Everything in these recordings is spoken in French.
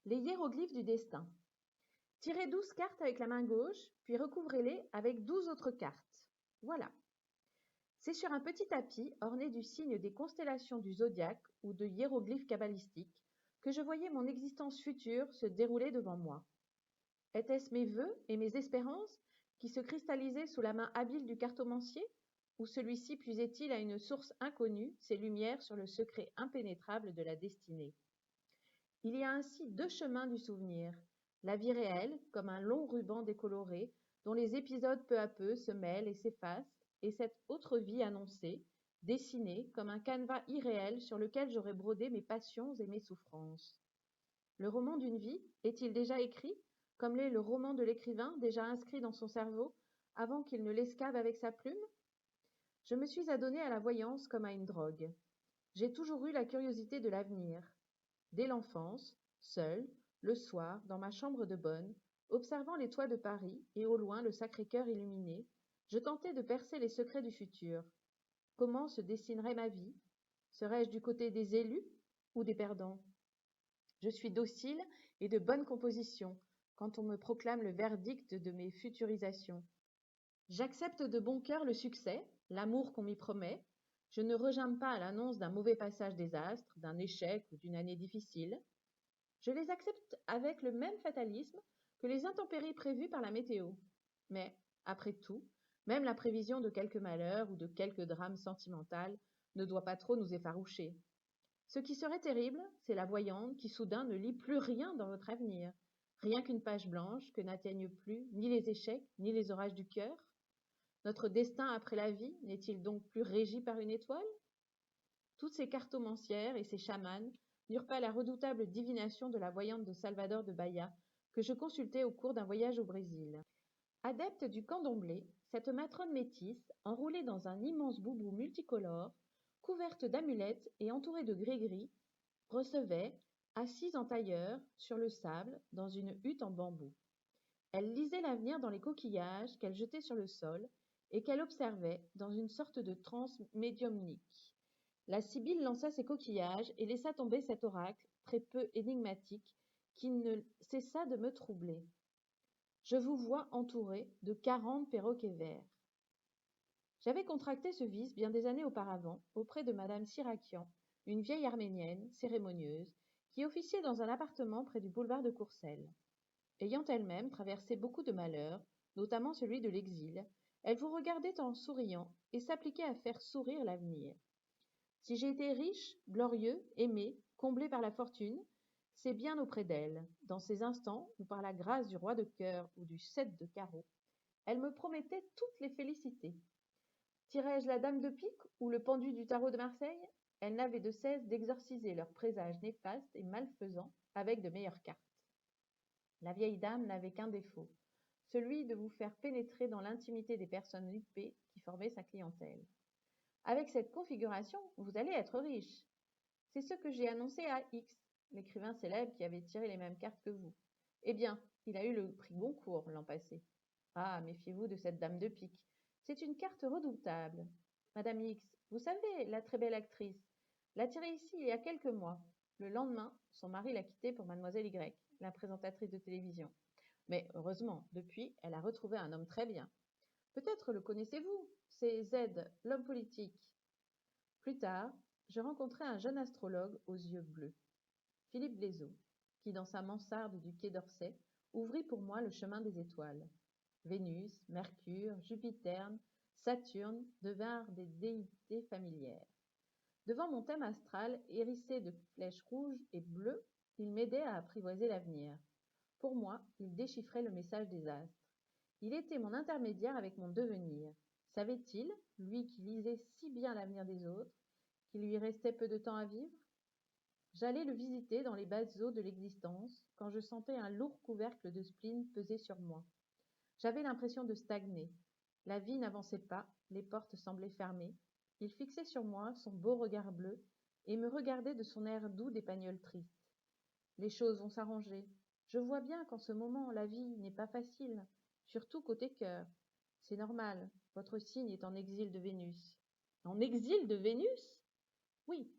Les hiéroglyphes du destin. Tirez 12 cartes avec la main gauche, puis recouvrez-les avec 12 autres cartes. Voilà. C'est sur un petit tapis orné du signe des constellations du zodiaque ou de hiéroglyphes kabbalistiques que je voyais mon existence future se dérouler devant moi. Étaient-ce mes vœux et mes espérances qui se cristallisaient sous la main habile du cartomancier, ou celui-ci puisait-il à une source inconnue ses lumières sur le secret impénétrable de la destinée? Il y a ainsi deux chemins du souvenir, la vie réelle, comme un long ruban décoloré, dont les épisodes peu à peu se mêlent et s'effacent, et cette autre vie annoncée, dessinée comme un canevas irréel sur lequel j'aurais brodé mes passions et mes souffrances. Le roman d'une vie est-il déjà écrit, comme l'est le roman de l'écrivain déjà inscrit dans son cerveau, avant qu'il ne l'escave avec sa plume? Je me suis adonnée à la voyance comme à une drogue. J'ai toujours eu la curiosité de l'avenir. Dès l'enfance, seule, le soir, dans ma chambre de bonne, observant les toits de Paris et au loin le Sacré-Cœur illuminé, je tentais de percer les secrets du futur. Comment se dessinerait ma vie? Serais-je du côté des élus ou des perdants? Je suis docile et de bonne composition quand on me proclame le verdict de mes futurisations. J'accepte de bon cœur le succès, l'amour qu'on m'y promet. Je ne regimbe pas à l'annonce d'un mauvais passage des astres, d'un échec ou d'une année difficile. Je les accepte avec le même fatalisme que les intempéries prévues par la météo. Mais, après tout, même la prévision de quelque malheur ou de quelque drame sentimental ne doit pas trop nous effaroucher. Ce qui serait terrible, c'est la voyante qui soudain ne lit plus rien dans votre avenir, rien qu'une page blanche que n'atteignent plus ni les échecs ni les orages du cœur. Notre destin après la vie n'est-il donc plus régi par une étoile? Toutes ces cartomancières et ces chamanes n'eurent pas la redoutable divination de la voyante de Salvador de Bahia que je consultai au cours d'un voyage au Brésil. Adepte du candomblé, cette matrone métisse, enroulée dans un immense boubou multicolore, couverte d'amulettes et entourée de gris-gris, recevait, assise en tailleur, sur le sable, dans une hutte en bambou. Elle lisait l'avenir dans les coquillages qu'elle jetait sur le sol et qu'elle observait dans une sorte de transe médiumnique. La sibylle lança ses coquillages et laissa tomber cet oracle, très peu énigmatique, qui ne cessa de me troubler. Je vous vois entouré de 40 perroquets verts. J'avais contracté ce vice bien des années auparavant auprès de madame Sirakian, une vieille arménienne, cérémonieuse, qui officiait dans un appartement près du boulevard de Courcelles. Ayant elle-même traversé beaucoup de malheurs, notamment celui de l'exil, elle vous regardait en souriant et s'appliquait à faire sourire l'avenir. Si j'ai été riche, glorieux, aimé, comblé par la fortune, c'est bien auprès d'elle, dans ces instants où par la grâce du roi de cœur ou du 7 de carreau, elle me promettait toutes les félicités. Tirais-je la dame de pique ou le pendu du tarot de Marseille? Elle n'avait de cesse d'exorciser leurs présages néfastes et malfaisants avec de meilleures cartes. La vieille dame n'avait qu'un défaut, celui de vous faire pénétrer dans l'intimité des personnes huppées qui formaient sa clientèle. Avec cette configuration, vous allez être riche. C'est ce que j'ai annoncé à X, l'écrivain célèbre qui avait tiré les mêmes cartes que vous. Eh bien, il a eu le prix Goncourt l'an passé. Ah, méfiez-vous de cette dame de pique. C'est une carte redoutable. Madame X, vous savez, la très belle actrice, l'a tirée ici il y a quelques mois. Le lendemain, son mari l'a quittée pour Mademoiselle Y, la présentatrice de télévision. Mais heureusement, depuis, elle a retrouvé un homme très bien. Peut-être le connaissez-vous, c'est Z, l'homme politique. Plus tard, je rencontrai un jeune astrologue aux yeux bleus, Philippe Blaiseau, qui, dans sa mansarde du quai d'Orsay, ouvrit pour moi le chemin des étoiles. Vénus, Mercure, Jupiter, Saturne devinrent des déités familières. Devant mon thème astral hérissé de flèches rouges et bleues, il m'aidait à apprivoiser l'avenir. Pour moi, il déchiffrait le message des astres. Il était mon intermédiaire avec mon devenir. Savait-il, lui qui lisait si bien l'avenir des autres, qu'il lui restait peu de temps à vivre? J'allais le visiter dans les basses eaux de l'existence quand je sentais un lourd couvercle de spleen peser sur moi. J'avais l'impression de stagner. La vie n'avançait pas, les portes semblaient fermées. Il fixait sur moi son beau regard bleu et me regardait de son air doux d'épagnole triste. Les choses vont s'arranger. Je vois bien qu'en ce moment, la vie n'est pas facile, surtout côté cœur. C'est normal, votre signe est en exil de Vénus. En exil de Vénus? Oui,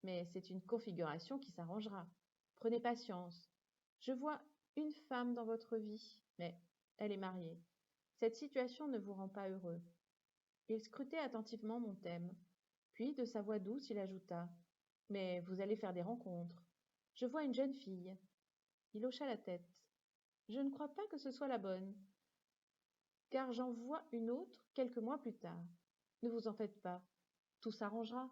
mais c'est une configuration qui s'arrangera. Prenez patience. Je vois une femme dans votre vie, mais elle est mariée. Cette situation ne vous rend pas heureux. Il scrutait attentivement mon thème. Puis, de sa voix douce, il ajouta: Mais vous allez faire des rencontres. Je vois une jeune fille. Il hocha la tête. Je ne crois pas que ce soit la bonne, car j'en vois une autre quelques mois plus tard. Ne vous en faites pas. Tout s'arrangera.